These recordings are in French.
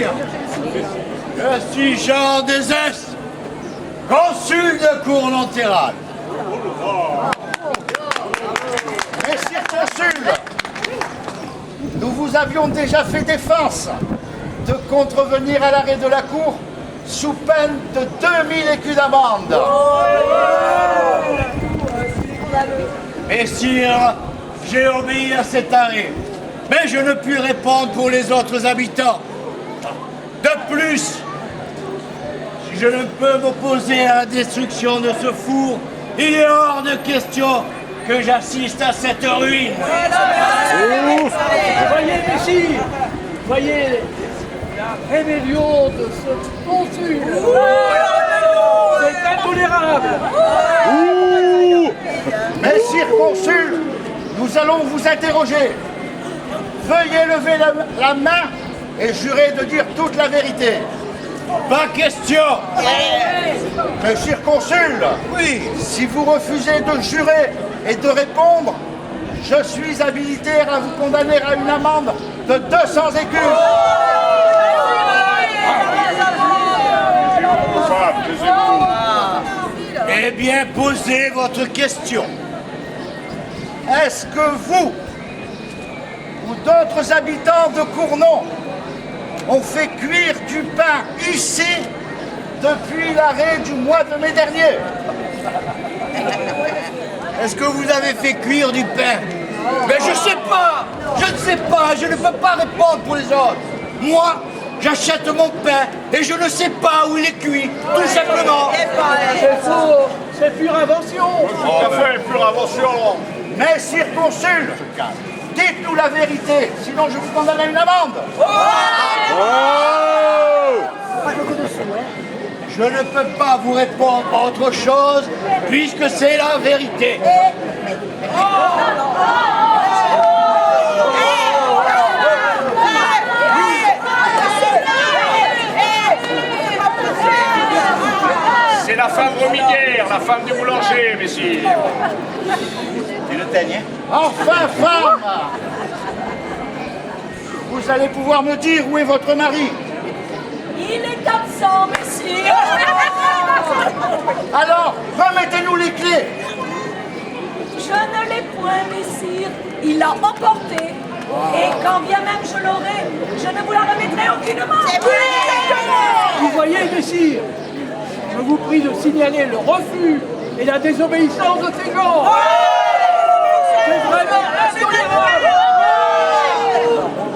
Messire, je suis Jean Dezès, consul de Cournon-Terral. Messire consul, nous vous avions déjà fait défense de contrevenir à l'arrêt de la Cour sous peine de 2000 écus d'amende. Messire, j'ai obéi à cet arrêt, mais je ne puis répondre pour les autres habitants. De plus, si je ne peux m'opposer à la destruction de ce four, il est hors de question que j'assiste à cette ruine. Voyez, Messire, voyez la rébellion de ce consul. C'est intolérable. Messire consul, nous allons vous interroger. Veuillez lever la main et jurer de dire toute la vérité. Pas question. Messire consul, oui. Si vous refusez de jurer et de répondre, je suis habilité à vous condamner à une amende de 200 écus. Eh bien, posez votre question. Est-ce que vous ou d'autres habitants de Cournon ont fait cuire du pain ici depuis l'arrêt du mois de mai dernier? Est-ce que vous avez fait cuire du pain? Mais je sais pas, je ne sais pas, je ne peux pas répondre pour les autres. Moi, j'achète mon pain et je ne sais pas où il est cuit, tout simplement. C'est faux, c'est pure invention. Tout à fait, pure invention. Messire consul, dites-nous la vérité, sinon je vous condamne à une amende. Je ne peux pas vous répondre autre chose, puisque c'est la vérité. C'est la femme Romiguière, la femme du boulanger, messire. Tu le teignes? Enfin, femme! Vous allez pouvoir me dire où est votre mari? Il est absent, messire. Alors, remettez-nous les clés. Je ne l'ai point, messire. Il l'a emporté. Et quand bien même je l'aurai, je ne vous la remettrai aucunement. Vous voyez, Messire, je vous prie de signaler le refus et la désobéissance de ces gens. C'est vraiment intolérable.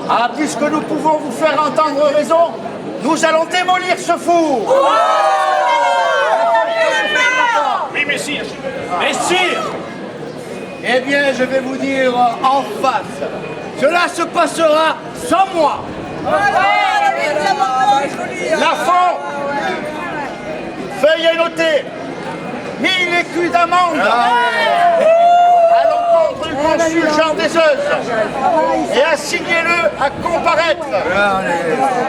Ah, puisque nous pouvons vous faire entendre raison, nous allons démolir ce four. Oui, messire. Messire! Eh bien, je vais vous dire en face. Cela se passera sans moi. Lafont, veuillez noter 1000 écus d'amende à l'encontre du consul Jean Dezès et assignez-le à comparaître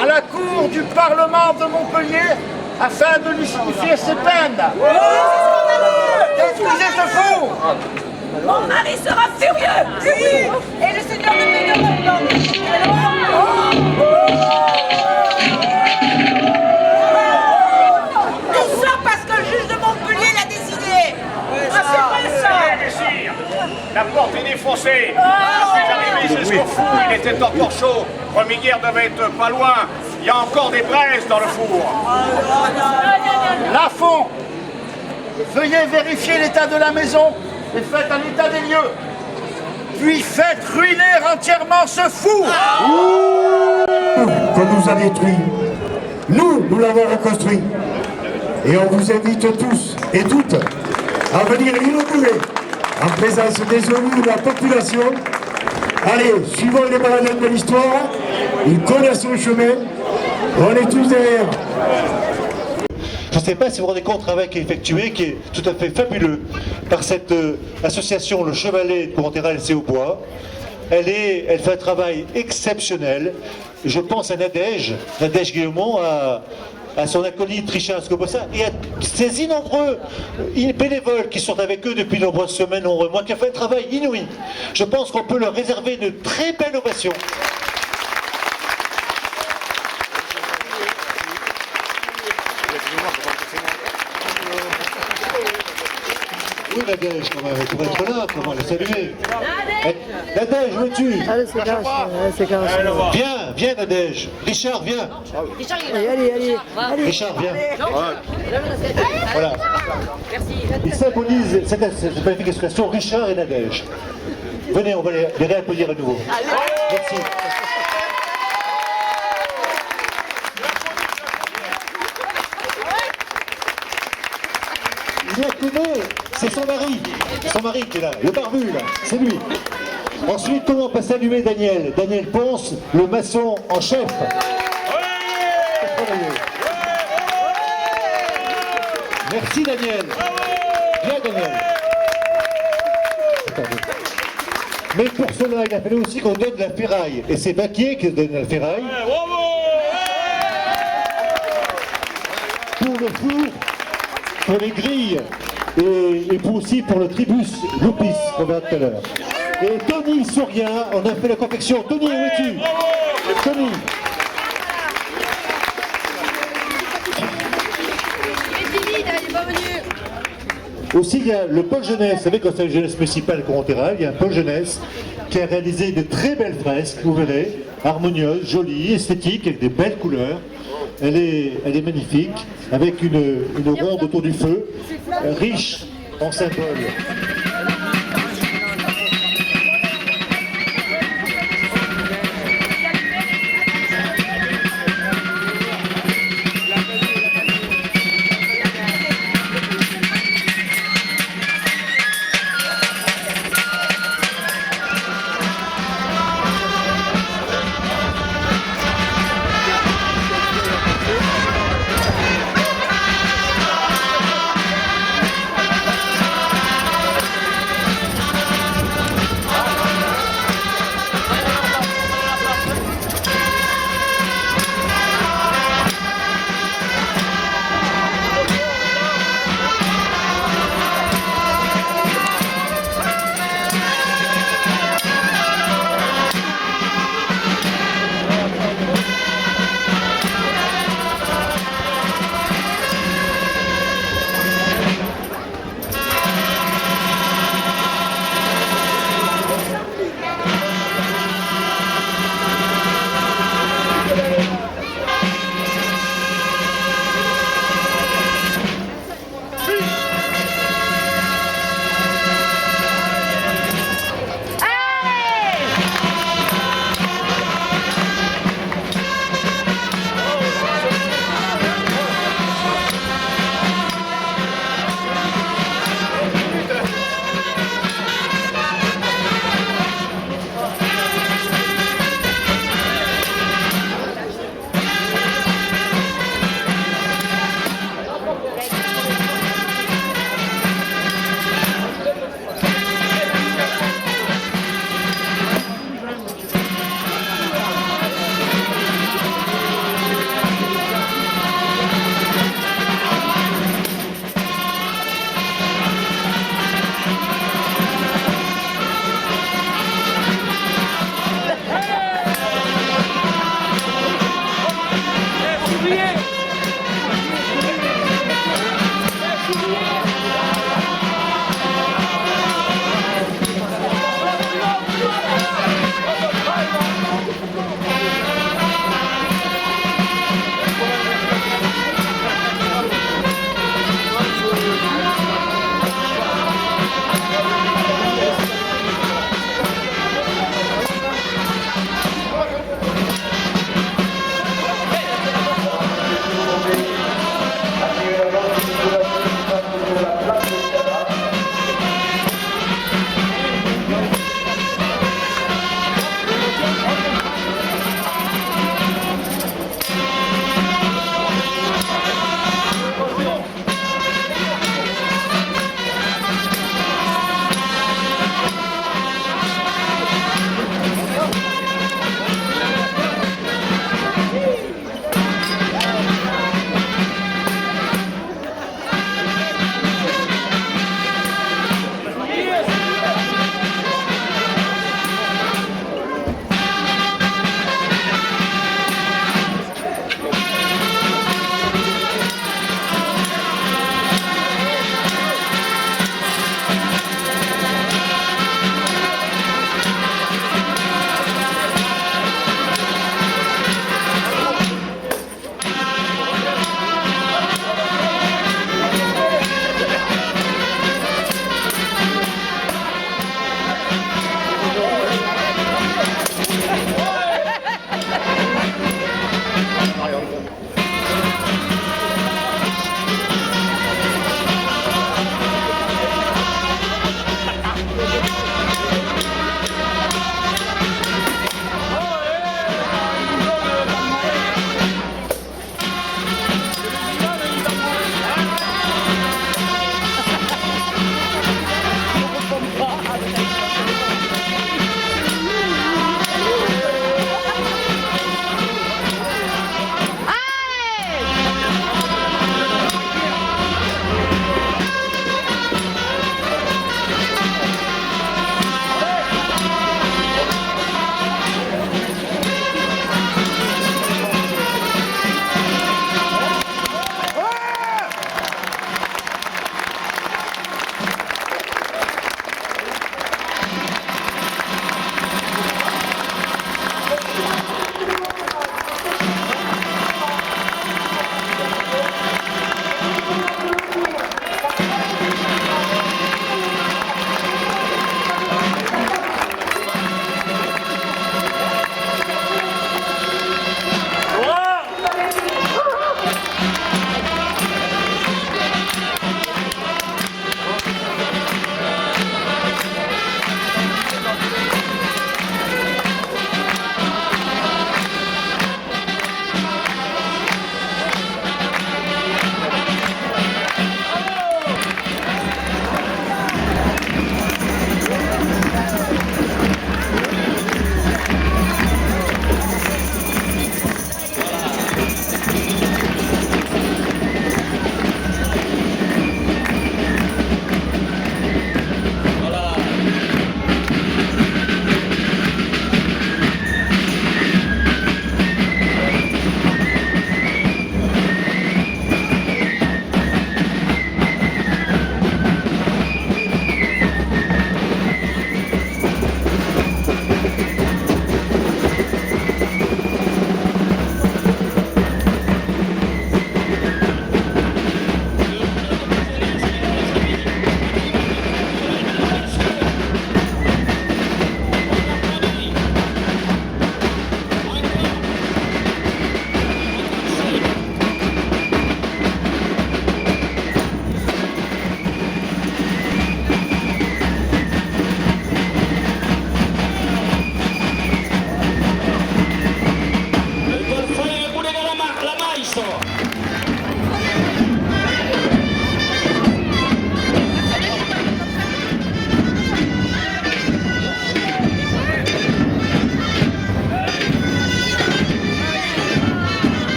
à la cour du Parlement de Montpellier afin de lui signifier ses peines. Détruisez ce four. Mon mari sera furieux. Oui. Et le seigneur de Ménil. Tout ça parce que le juge de Montpellier l'a décidé. Ah, c'est vrai ça. Oui, messire. La porte est défoncée. Je suis arrivé jusqu'au four, il était encore chaud. Romiguière devait être pas loin. Il y a encore des braises dans le four. Lafont, veuillez vérifier l'état de la maison et faites un état des lieux. Puis faites ruiner entièrement ce four. Qu'on nous a détruit. Nous l'avons reconstruit. Et on vous invite tous et toutes à venir l'inaugurer en présence des élus de la population. Allez, suivons les parallèles de l'histoire. Ils connaissent le chemin. On est tous derrière. Je ne sais pas si vous vous rendez compte du travail qui est effectué, qui est tout à fait fabuleux par cette association Le Chevalet de Cournon-Terral et au Bois. Elle fait un travail exceptionnel. Je pense à Nadège Guillaumont, à son acolyte Richard Scobossa et à ces nombreux bénévoles qui sont avec eux depuis de nombreuses semaines, nombreux mois, qui ont fait un travail inouï. Je pense qu'on peut leur réserver une très belle ovation. Nadège quand même, pour être là, comment la saluer. Nadège, où es-tu? Allez, c'est carré. Viens Nadège. Richard, viens. Allez. Richard, viens. Voilà. Il symbolise cette magnifique expression, Richard et Nadège. Venez, on va les réapplaudir à nouveau. Merci. Il la connaît, c'est son mari qui est là, le barbu là, c'est lui. Ensuite, comment on peut saluer Daniel? Daniel Ponce, le maçon en chef. Merci Daniel. Viens Daniel. Mais pour cela, il a fallu aussi qu'on donne la ferraille. Et c'est Baquier qui donne la ferraille. Pour le four, pour les grilles, et aussi pour le tribus Loupis, qu'on verra tout à l'heure. Et Tony Sourien, on a fait la confection. Tony, où es-tu? Tony. Aussi, il y a le pôle jeunesse, vous savez, quand c'est la jeunesse municipale Coron-Terral, il y a un pôle jeunesse qui a réalisé de très belles fresques, vous verrez, harmonieuses, jolies, esthétiques, avec des belles couleurs. Elle est magnifique, avec une ronde autour du feu, riche en symboles.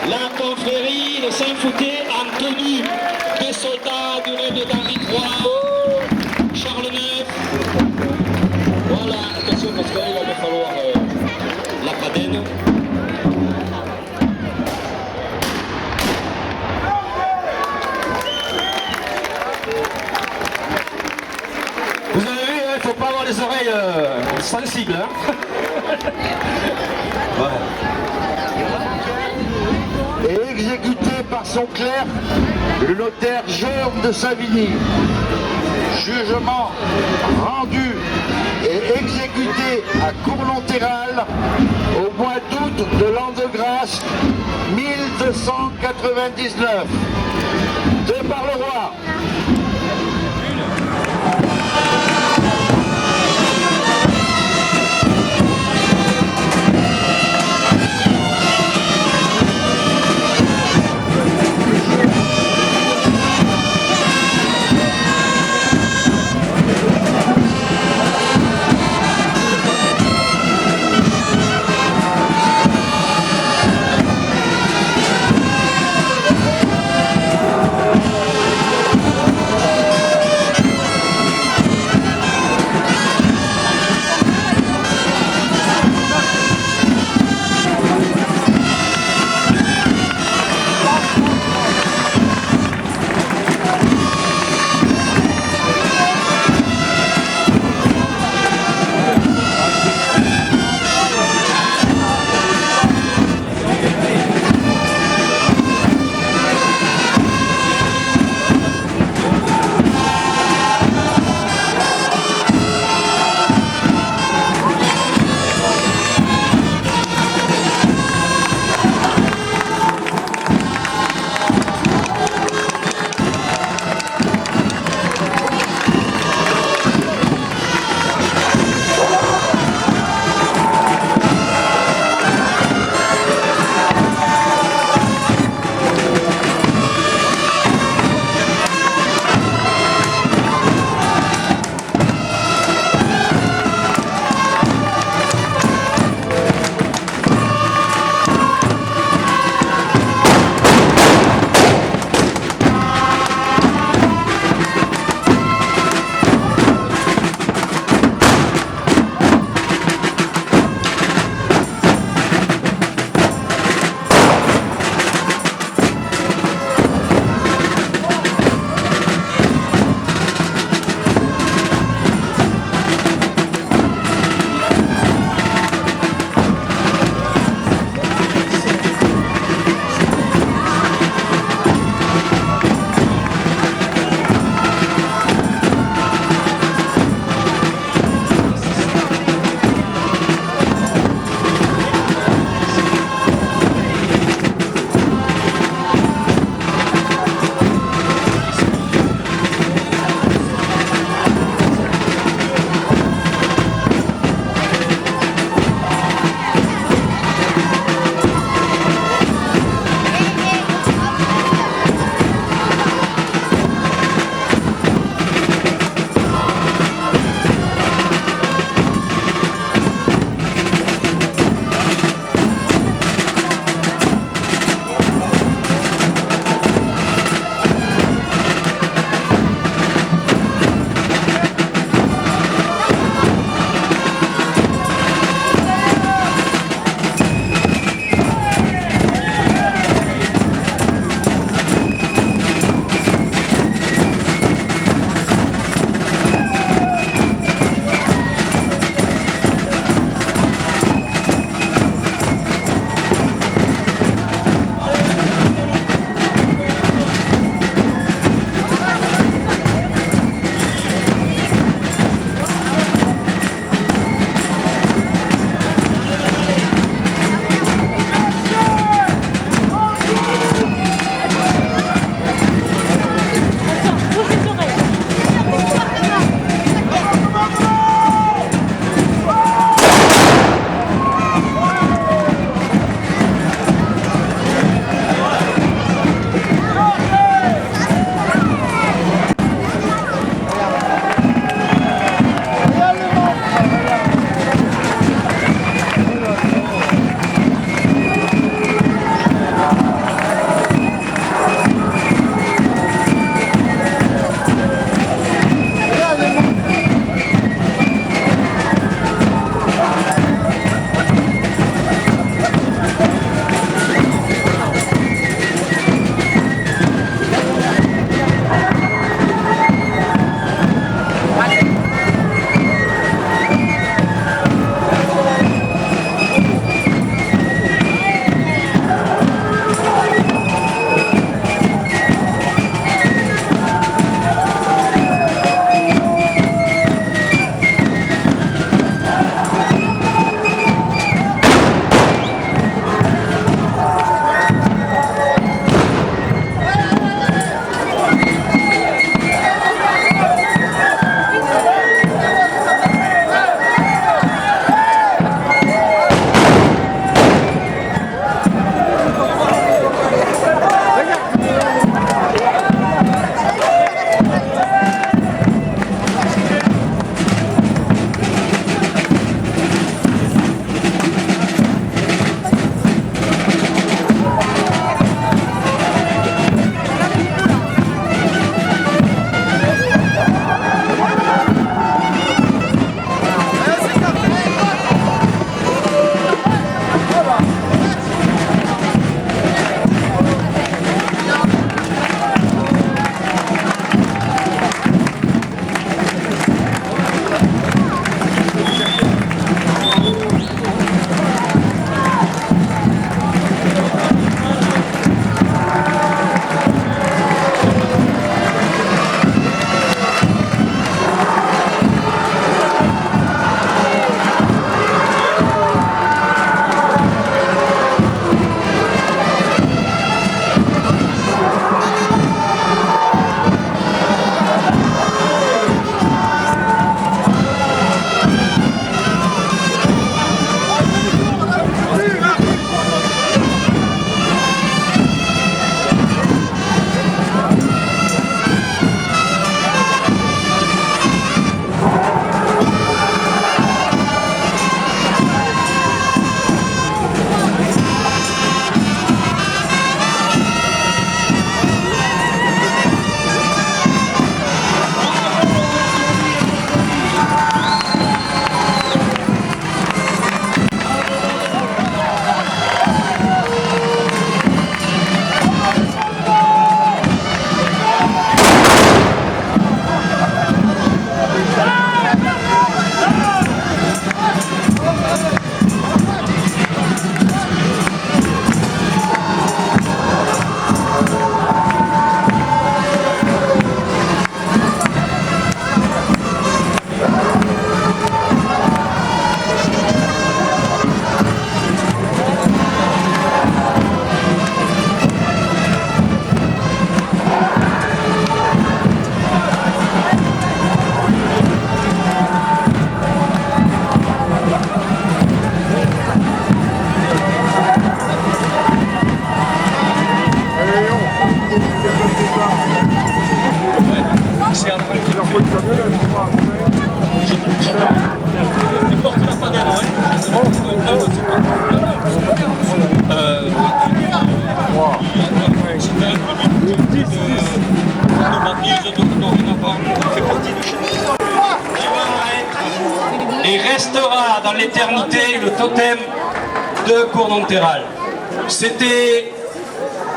La confrérie de Saint-Fouquet en tenue des soldats du règne d'Henri III, Charles IX. Voilà, attention parce que là il va me falloir la cadène. Vous avez vu, il ne faut pas avoir les oreilles sensibles. Hein. Voilà. Et exécuté par son clerc, le notaire Georges de Savigny. Jugement rendu et exécuté à Cournon-Terral au mois d'août de l'an de grâce 1299. De par le roi. restera dans l'éternité le totem de Cournonterral. C'était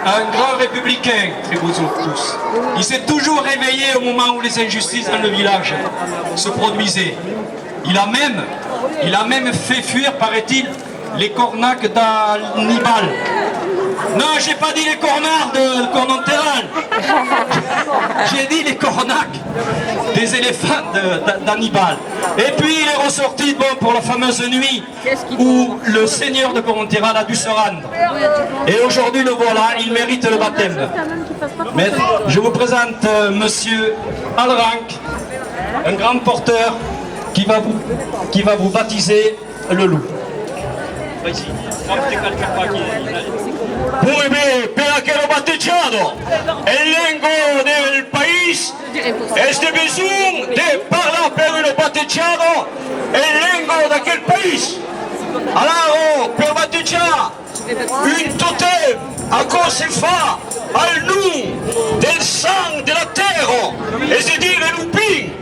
un grand républicain, Trébouzou tous. Il s'est toujours réveillé au moment où les injustices dans le village se produisaient. Il a même fait fuir, paraît-il, les cornacs d'Hannibal. Non, j'ai pas dit les cornards de Cournonterral. J'ai dit les cornacs des éléphants d'Hannibal. Et puis il est ressorti pour la fameuse nuit où le seigneur de Cournonterral a dû se rendre. Et aujourd'hui le voilà, il mérite le baptême. Mais je vous présente monsieur Alranc, un grand porteur qui va vous baptiser le loup. Muy bien, per che l'ho batteggiato, l'elenco del paese, este bisogno di parlare per il batteggiato, l'elenco da quel paese. Allora, per batteggiare, un totem, a cosa si fa? Al nome del sang della terra, e si dire lupin,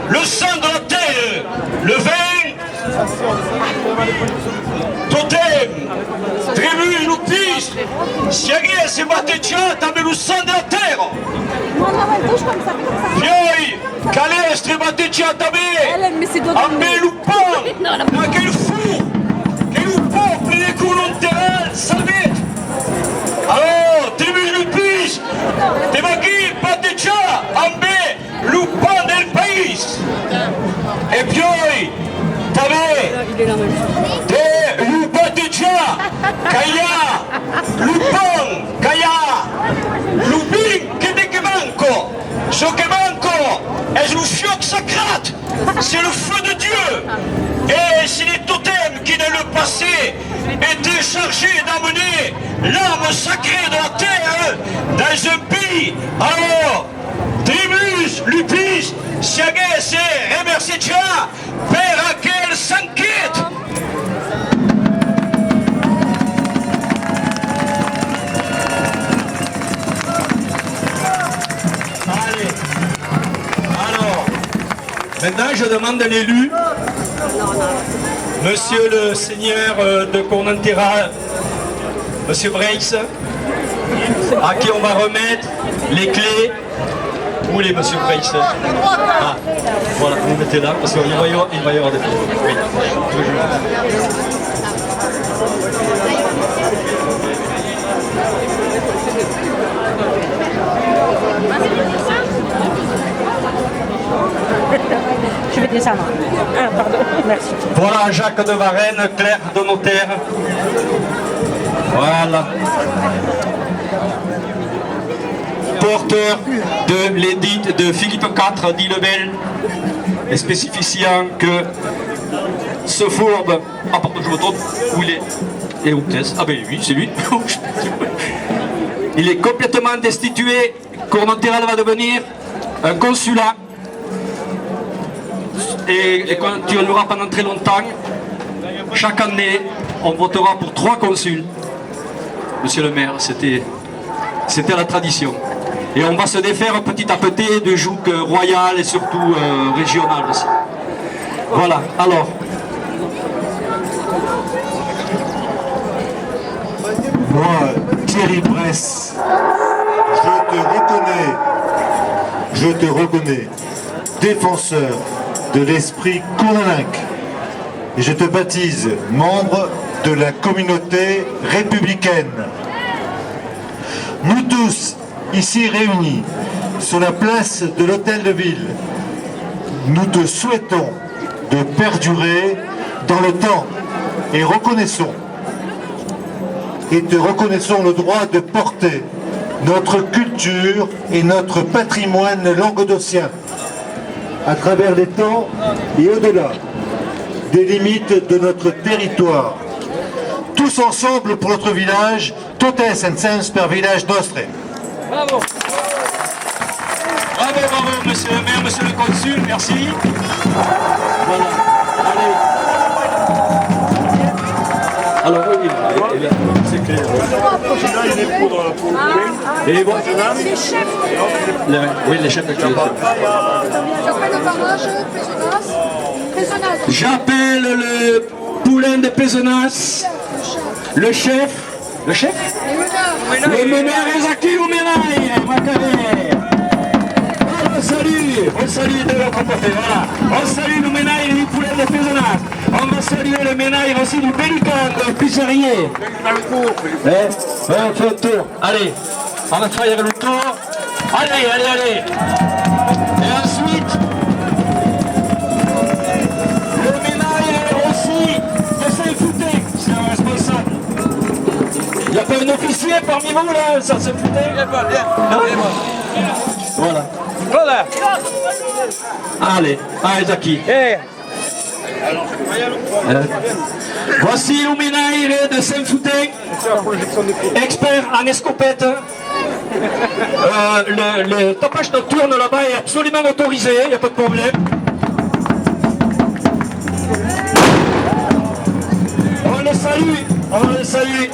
le sang de la terre, le vin, totem, tribu lupis, si si batteggiata per il sang della terra. Poi, calestri batteggiata bene, a me lupin, ma che il popolo di Cournonterral sapete. Allora, tribu lupis, te va chi batteggiata a me lupin del paese. E poi, te batteggiata, caia, lupin, lupin, che manco. Ce qui manque est le choc sacré, c'est le feu de Dieu. Et c'est les totems qui dans le passé étaient chargés d'amener l'âme sacrée de la terre dans un pays. Alors, tribus, lupis, siagès et remerciez Dieu, Père à quel s'inquiète. Maintenant, je demande à l'élu, monsieur le seigneur de Cournonterral, monsieur Breix, à qui on va remettre les clés. Où est monsieur Breix? Ah, voilà, vous mettez là, parce qu'il va y avoir des clés. Oui. Je vais descendre. Ah, pardon, merci. Voilà Jacques de Varenne, clerc de notaire. Voilà. Porteur de l'édit de Philippe IV d'Illebel, et spécifiant que ce fourbe... Ah pardon, je me trompe. Où il est? Et où est-ce? Ah ben oui, c'est lui. Il est complètement destitué. Cournonterral va devenir un consulat. Et quand tu l'auras pendant très longtemps, chaque année, on votera pour 3 consuls. Monsieur le maire, c'était la tradition. Et on va se défaire petit à petit du joug royal et surtout régional aussi. Voilà, alors. Moi, Thierry Bress, je te reconnais, défenseur de l'esprit cournonnac, et je te baptise membre de la communauté républicaine. Nous tous, ici réunis, sur la place de l'Hôtel de Ville, nous te souhaitons de perdurer dans le temps et te reconnaissons le droit de porter notre culture et notre patrimoine languedocien à travers les temps et au-delà des limites de notre territoire. Tous ensemble pour notre village, totes ensemble per village nostre. Bravo. Bravo, bravo, monsieur le maire, monsieur le consul, merci. Voilà, allez. Alors, oui, c'est clair. Et bon, Les chefs. oui, les chefs de clé. J'appelle le barrage, J'appelle le poulain de Pézenas, le chef. Le chef? Le meneur Ezaki Lumenaï, on salue de l'autre côté, voilà. On salue le ménaire du poulet de Pézenas. On va saluer le ménaire aussi du Pélican, de Pizzerier. On fait le tour. Allez, on va faire le tour. Allez. Et ensuite, le ménaire aussi de Saint-Fouté, c'est un responsable. Il n'y a pas un officier parmi vous là, ça Saint-Fouté? Non. Voilà. Allez, Zaki. Voici l'Umenaire de Saint-Fouté, expert en escopette. Le tapage nocturne là-bas est absolument autorisé, il n'y a pas de problème. On le salue.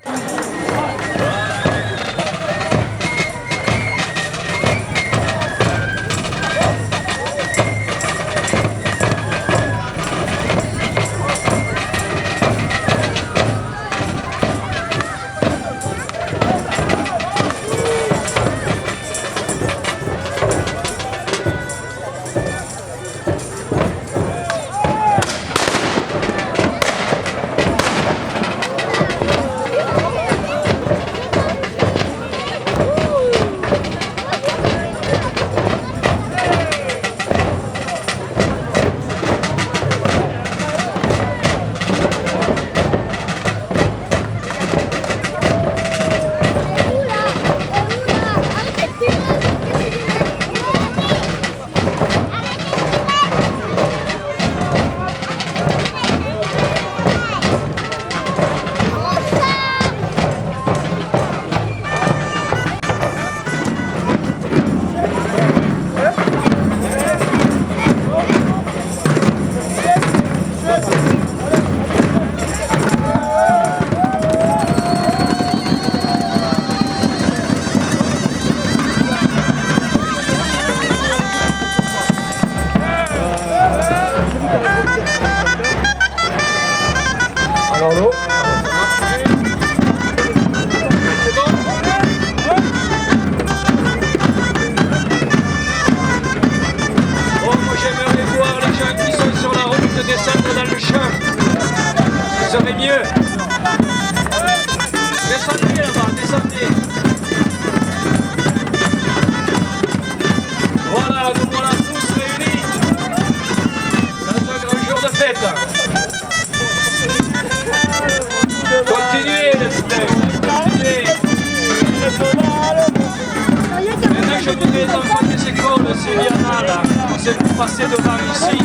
Passer devant ici.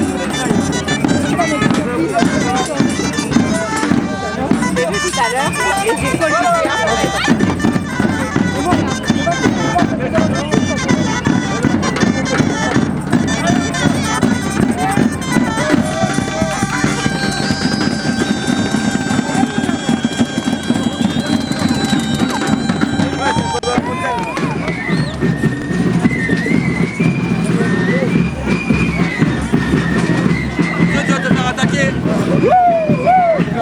J'ai vu tout à l'heure et j'ai pas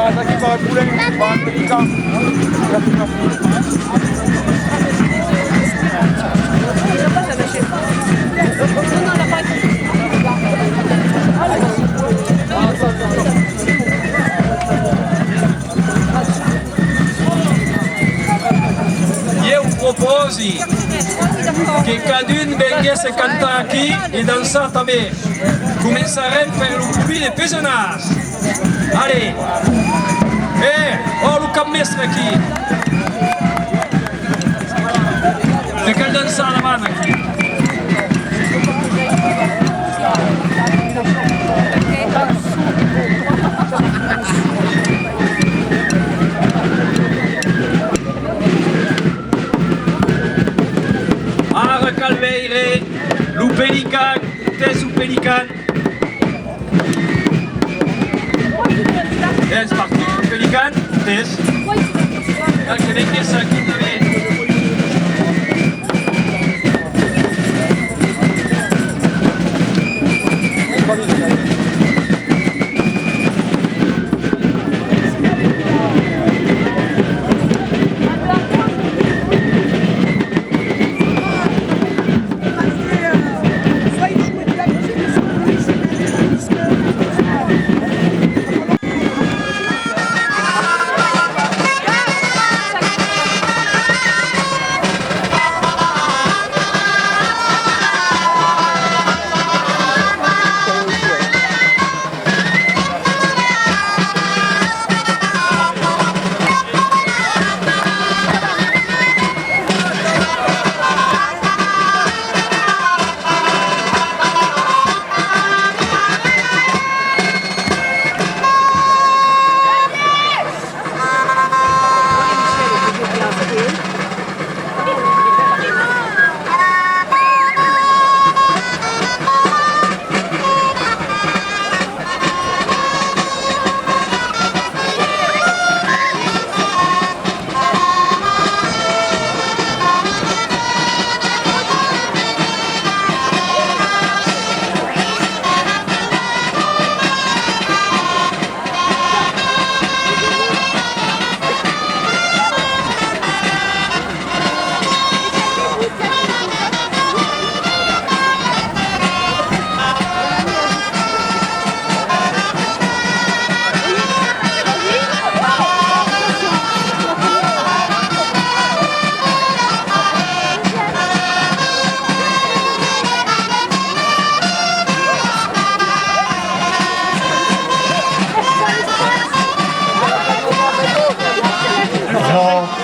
attaqué par un poulain, par un pélican. Io proposi che cadun venisse a cantare qui e danzare també. Començarem per el Pupi de Pézenas. Allez! Oh, le cap mestre aquí! De cal dansar davant aquí. Ara calveire, lo pelican, tes o pelican. C'est parti, Pélican, Tess. Là, je vais dire ça qui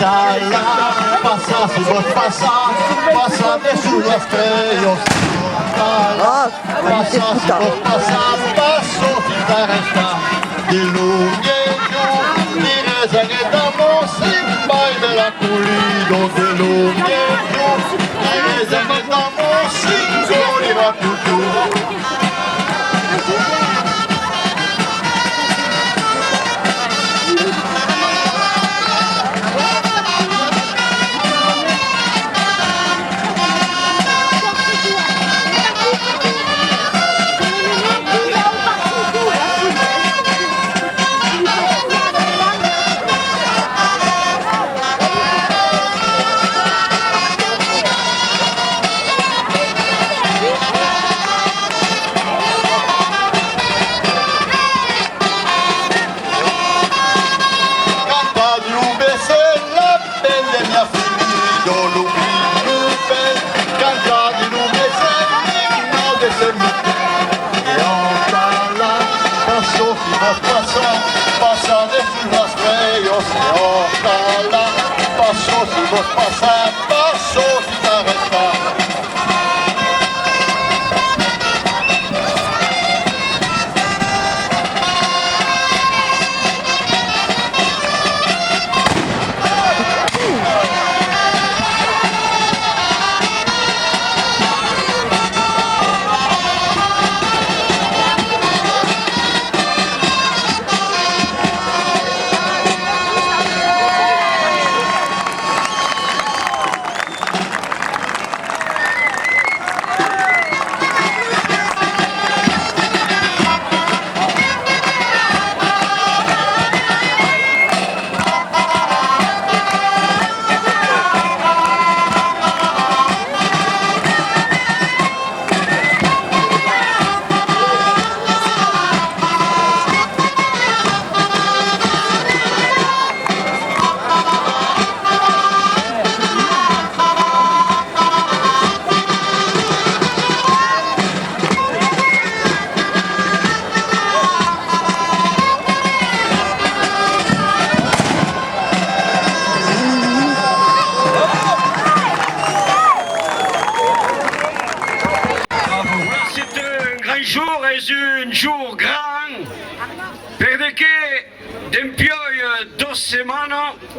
Ocala, pasa si vos pasa de sus estrellas. Ocala, pasa si vos paso si te resta. Diluviejo, direz que estamos sin baile la culido. Diluviejo, direz que estamos sin gloria tuyo. Pasa de sus rastreos, ojalá, paso si vos pasás, paso si te arrestás.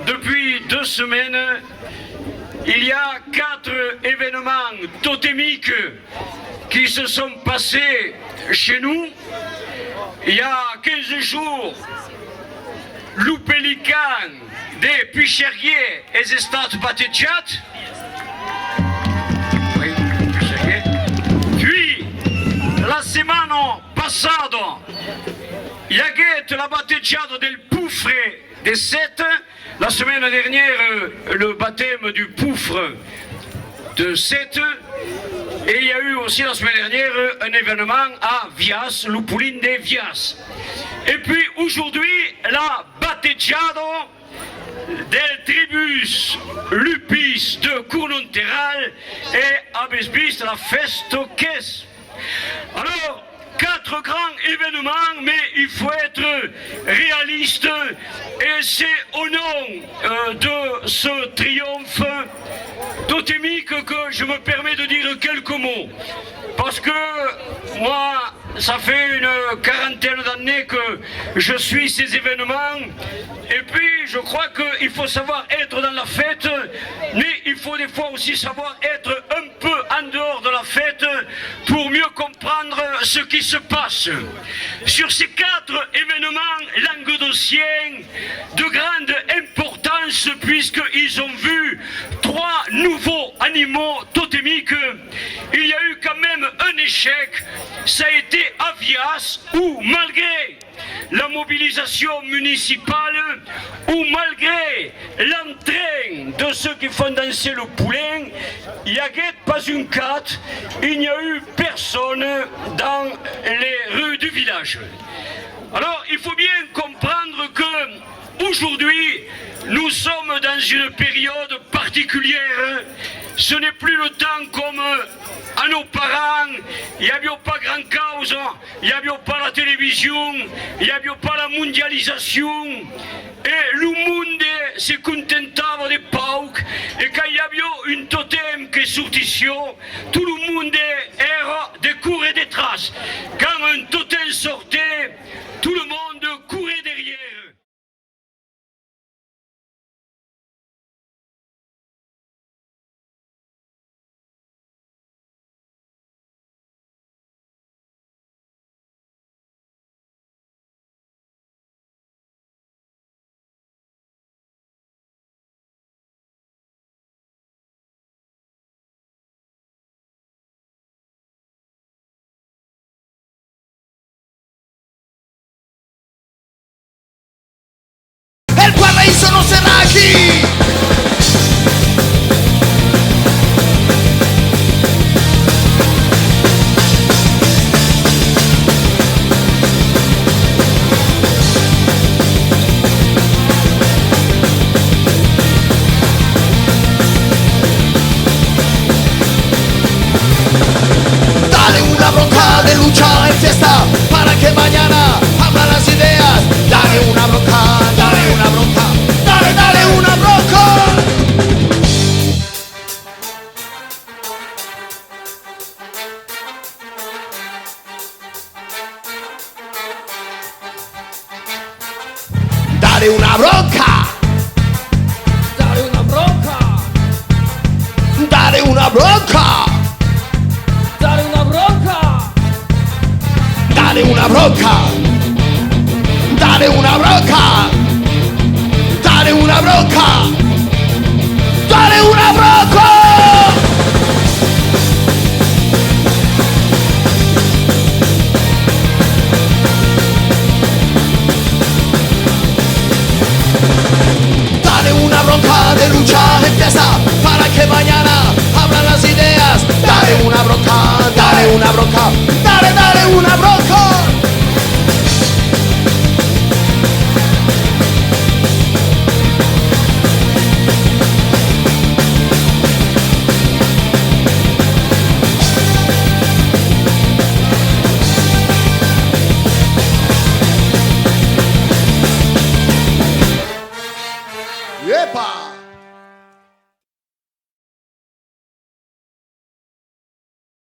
Depuis 2 semaines, il y a 4 événements totémiques qui se sont passés chez nous. Il y a 15 jours, Lou Pélican des Picheriers et des Stades Batetiat. Oui, Picheriers. Puis, la semaine passada, il y a la Batetiat del Poufre des 7. La semaine dernière, le baptême du Poufre de 7. Et il y a eu aussi la semaine dernière un événement à Vias, Lupulin de Vias. Et puis aujourd'hui, la Batejado del Tribus Lupis de Cournonterral et Abesbis la Festo Kes. Alors, 4 grands événements, mais il faut être réaliste et c'est au nom de ce triomphe totémique que je me permets de dire quelques mots. Parce que moi, ça fait une quarantaine d'années que je suis ces événements et puis je crois qu'il faut savoir être dans la fête, mais il faut des fois aussi savoir être un peu en dehors de la fête pour mieux comprendre ce qui se passe. Sur ces 4 événements languedociens de grande importance puisqu'ils ont vu 3 nouveaux animaux totémiques, il y a eu quand même un échec, ça a été à Vias où malgré la mobilisation municipale, où malgré l'entrain de ceux qui font danser le poulain, il n'y a pas une carte, il n'y a eu personne dans les rues du village. Alors il faut bien comprendre que aujourd'hui nous sommes dans une période particulière. Ce n'est plus le temps comme à nos parents, il n'y avait pas grand cause, il n'y avait pas la télévision, il n'y avait pas la mondialisation, et le monde se contentava de un totem que sortission, tout le monde erre des cours et des traces. Quand un totem sortait, tout le monde courait derrière. El paraíso no será aquí. Dale una bronca de lucha en fiesta para que mañana abran las ideas. Dale una bronca, dale una bronca, dale, dale una bronca. Dale una bronca. Dale una bronca. Dale una bronca. Dale una bronca. Dale una bronca. Dale una bronca. Dale una bronca. Dale una bronca. Dale una bronca de lucha empieza para que mañana abran las ideas. Dale una bronca, dale una bronca.